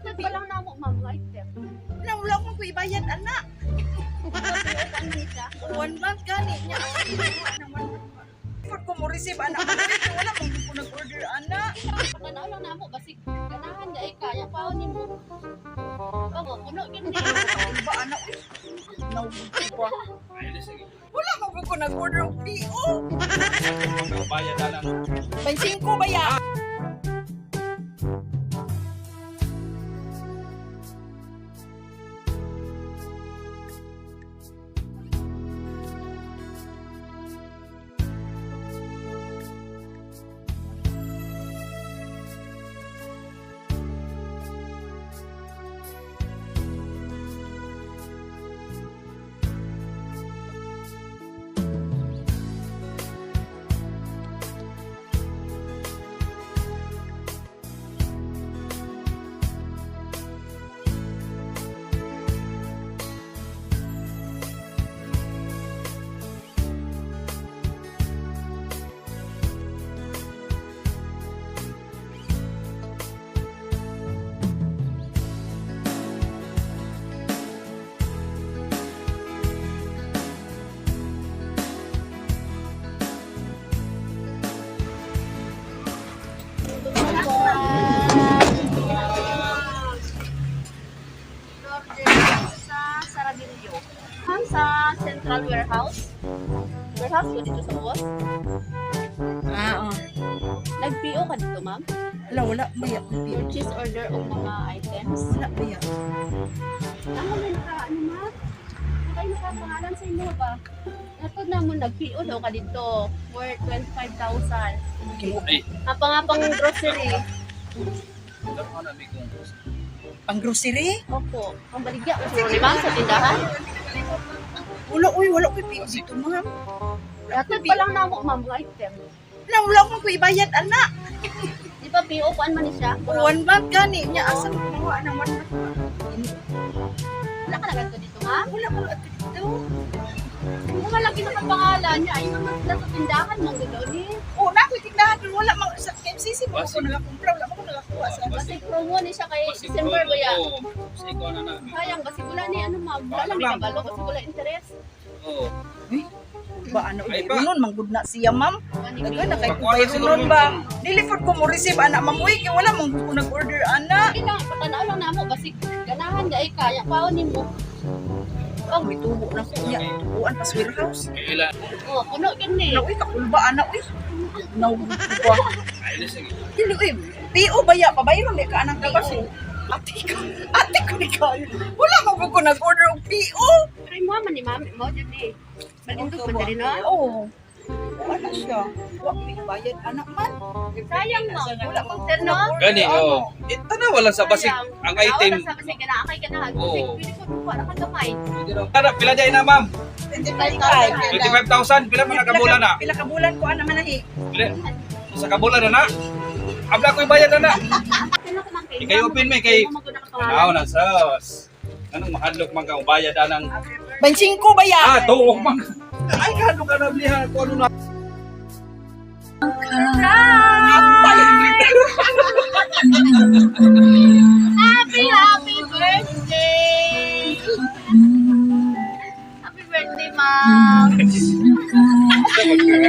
Atid pa lang na mo, ma'am, right there. Na wala akong kuibayad, anak. Ano siya? 1 month gani niya. Pag ko mo receive, anak, wala mong ko nag-order, anak. Patanaw lang na mo, basig ganahan dahil kaya pa ni mo. Bago, puno gindi. Ba, anak, nauwi ko ba? Wala mong ko nag-order ng PO. Bayad na lang. 25 ba ya? Sa Sarabinyo. Sa Central Warehouse. Warehouse ko dito sa boss. Oo. Nag-PO ka dito, ma'am? Wala ba ya? Purchase order of mga items. Wala ba ya? Tama na ano, ma'am? Kaya nakapangalan sa inyo ba? Natod na mo, nag-PO daw ka dito for 25,000. Ay, Pang grocery. dalawa na may kung Pang grocery? Opo. Ang baligya. Ni ma'am sa tindahan. Wala ko PO dito, ma'am. Natod pa lang na mo, ma'am, item. Na wala akong kuibayad, anak. Di ba PO kuan man ni siya? 1 month gani niya. Asa mo kuha ng 1 month? Wala ka na ganito dito, ma'am? Wala ko at dito. Kung wala kinakapangalan niya, ay naman sila sa tindahan mong gulo ni. Oh, na ko tindahan pero wala mang sa KMCC mo ko nagakumpra, wala ko nagakuha sa Kasi promo ni siya kay December ba ya? Sa ikaw na na. Sayang, kasi wala ni ano ma'am. Wala lang Lang. kabalo kasi wala interest. Oo. ba ano Ay, ibiro ba? nun manggod na siya, ma'am. Wani Daga na ko. kay Pagkuha bayro sa nun loob ba? ng- Dilifood ko mo receive anak, ma'am. Uy, kaya wala mong ko nag-order anak. Hindi lang, patanaw lang na mo. Kasi ganahan dahil kaya pa ni mo. Oh, may tubo na ko niya. Tubuan pa sa warehouse. Kailan? Oh, puno gini. Na uy, kakulba anak, uy. Nauwi ko ba? Ay, sige. Dili, uy. PO ba ya? Pabayro ni ka anak ka ba? Ate ko ni kayo. Wala mo ko nag-order ng PO. Pero mo man ni mami mo dyan eh. Balindog pa dali no? Oo. Wala siya. Wala may bayad anak man. Sayang no. Wala kong Terno? Gani, oh. Tanawa lang sa basig ang item. Sa basig ganaakay ganahan. Oo. Kasi pwede ko duwa na kamay. Kada, pila dyan na, ma'am? 25,000. 25,000. Pila pa na kabulan na? Pila kabulan ko ana manahi. Pila? Sa kabulan na na? Abla ko yung bayad na na. Ikay open me, kay... Ano na, sos. Anong mahadlok man kang bayad na ng... 25 ba ya? Tuok man. Ay, kano ka na blihan ko ano na. Happy birthday! Happy birthday, ma'am! Ito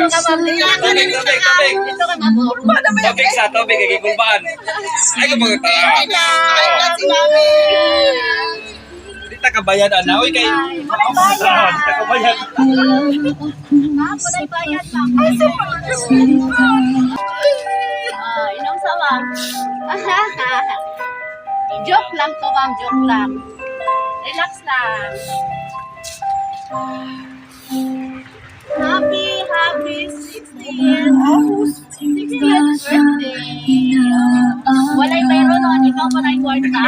ka, ma'am. Tubig. Ito ka, ma'am. Tubig sa tubig, kagigulbaan. Ay, kung mga tala. Di ta kabayad, ana. Uy, kay... Di ta kabayad. Ma'am, punay bayad, ma'am. Inom sawa. Joke lang to, ma'am. Joke lang. Relax lang. Happy 60th 60th birthday. Walay mayroon nun. Ikaw pa na yung kwarta.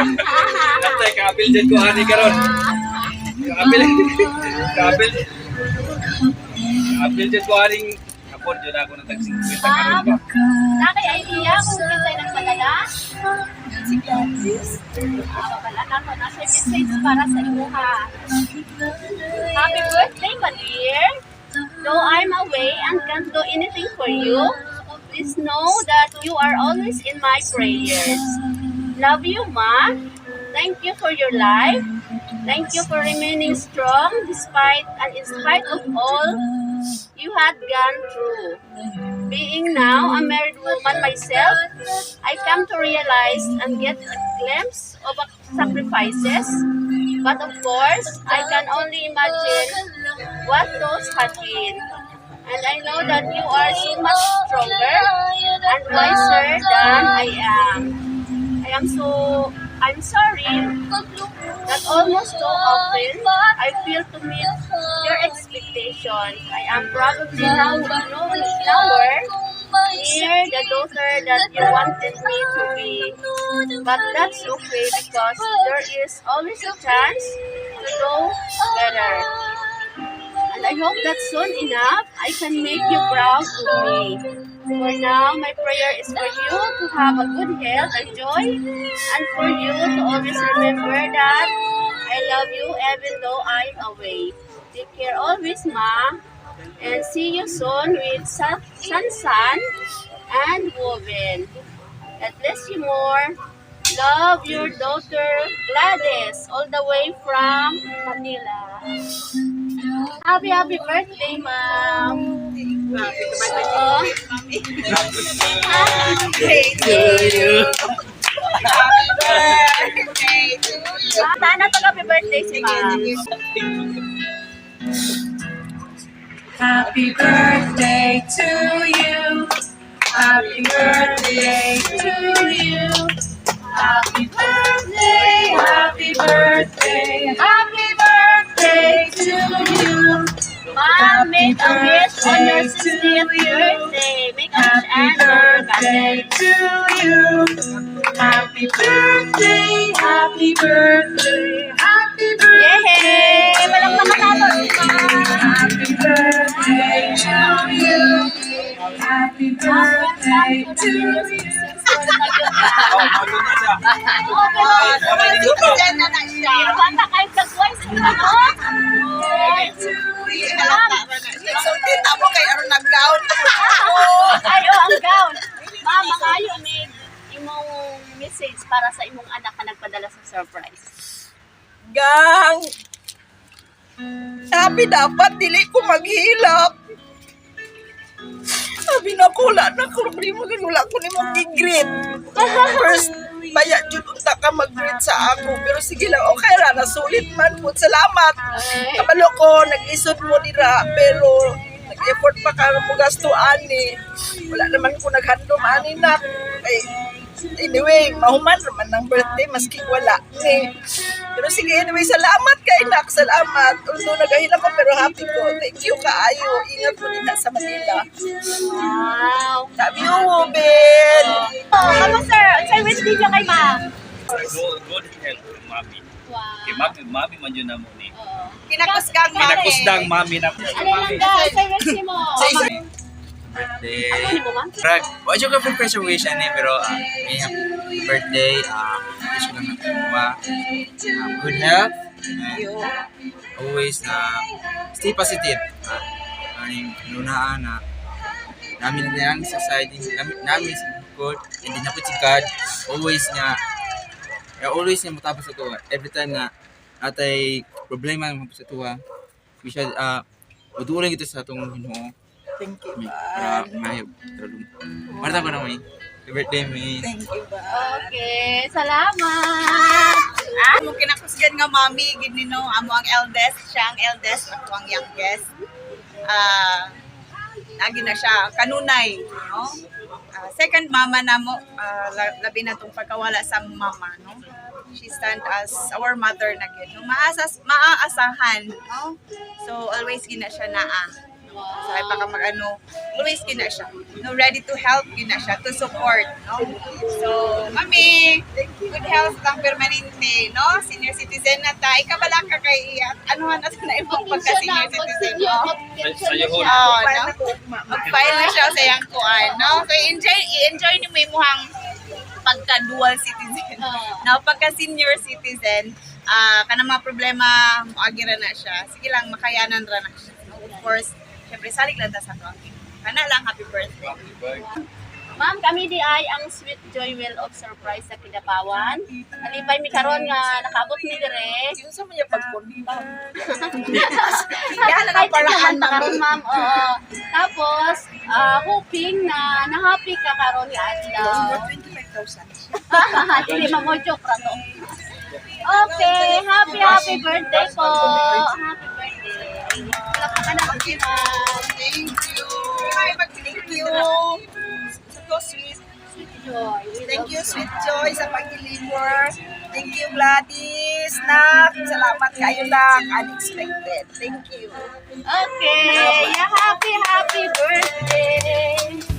Kaptay, kaapil dyan ko, ani karon. Kaapil. Kaapil. Kaapil dyan ko, aning... Kapon dyan ako ng tagsing. Ma'am, nakay idea kung kinsay nagpadala? Si Gladys. Wala na ko na siya message para sa imuha. Happy birthday, my dear. Though I'm away and can't do anything for you, please know that you are always in my prayers. Love you, Ma. Thank you for your life. Thank you for remaining strong despite and in spite of all you had gone through. Being now a married woman myself, I come to realize and get a glimpse of sacrifices. But of course, I can only imagine what those had been. And I know that you are so much stronger and wiser than I am. I'm sorry that almost so often I fail to meet your expectations. I am probably nowhere near the daughter that you wanted me to be. But that's okay because there is always a chance to do better. And I hope that soon enough, I can make you proud of me. For now, my prayer is for you to have a good health and joy, and for you to always remember that I love you even though I'm away. Take care always, Ma, and see you soon with San and Woven. God bless you more. Love your daughter Gladys, all the way from Manila. Happy birthday, Ma'am. Sana to happy birthday si Ma'am. Happy birthday to you. Happy birthday to you. Happy birthday, happy birthday, happy birthday to you. Ma'am, make a wish on your 60th birthday. Make a wish and Birthday to you. Happy birthday, happy birthday, happy birthday. Yay! Walang makatalo si Ma'am. Happy birthday to you. Happy birthday to you. Oh, mago na siya. Wala din dito. Bata kahit nag-voice ka, no? So, kita mo kay Aron nag-gown. Ayo ang gown. Ma'am, mangayo may imong message para sa imong anak na nagpadala sa surprise. Gang! Sabi dapat, dili ko maghilak. Sabi na ko, wala na ko, wala ko ni mong gigreet. First, baya jud unta ka mag-greet sa ako. Pero sige lang, okay ra, nasulit man po. Salamat. Kabalo ko, nag-isod mo nila, pero nag-effort pa ka mo gastuan ni. Wala naman ko naghandom ani na. Ay, anyway, mahuman naman ng birthday, maski wala ni. Pero sige, anyway, salamat kay Nak, salamat. Although nagahila ko, pero happy ko. Thank you kaayo. Ingat mo din sa Manila. Wow. Love you, Woben. Oh, kamu sir, say wish ninyo kay Ma'am. Good health kay mami. Wow. Kay mami man yun na mo ni. Oo. Kinakusgang Kinakusdang mami na. Ano lang daw, say wish mo. Birthday. Ano ni mo, Ma'am? Rag, wala ko preparation wish ani pero may happy birthday. Wish ko lang na good health and always stay positive. Ang lunaan na namin na yung society, namin sa God, hindi na po si God, always niya matapos ito. Every time na atay problema mo sa tuwa, we should utulang ito sa atong Ginoo. Thank you, Para ba? may Marta ko na may birthday may. Thank you, ba? Okay, salamat. Amo kinakusgan nga mami, ginino, amo ang eldest, siya ang eldest, ako ang youngest. Lagi na siya, kanunay, no? Second mama na mo, labi na itong pagkawala sa mama, no? She stand as our mother na gid. No? Maaasahan, no? So, always gina siya naa. So, ay baka mag-ano, always gina siya. No, ready to help, gina siya, to support, no? So, mami, good health lang permanente, no? Senior citizen na ta. Ikabala ka kay, anuhan natin na ibang pagka-senior citizen, no? Sayahon. Oh, no? Mag-file na siya sa iyang kuan, no? So, i-enjoy ni mo yung muhang pagka-dual citizen. Now, pagka-senior citizen, kanang mga problema, muagira na siya. Sige lang, makayanan ra na siya. Of course, syempre, salig lang ta sa to. Kana lang, happy birthday. Ma'am, kami di ay ang Sweet Joy Will of Surprise sa Kidapawan. Alipay mi karon nga nakaabot mi dire. Yun sa mga pagpunta. Kaya na ng paraan karon ma'am. Oo. Tapos hoping na na-happy ka karon ni adlaw. 25,000. Hindi mo joke ra to. Okay, happy birthday po. Happy birthday. Palakpakan na si ma'am. Thank you. Ay, mag-thank you. So sweet. Sweet Joy. Thank you, Sweet Joy, sa pag-deliver. Thank you, Gladys. Nak, salamat kayo, Nak. Unexpected. Thank you. Okay, happy birthday.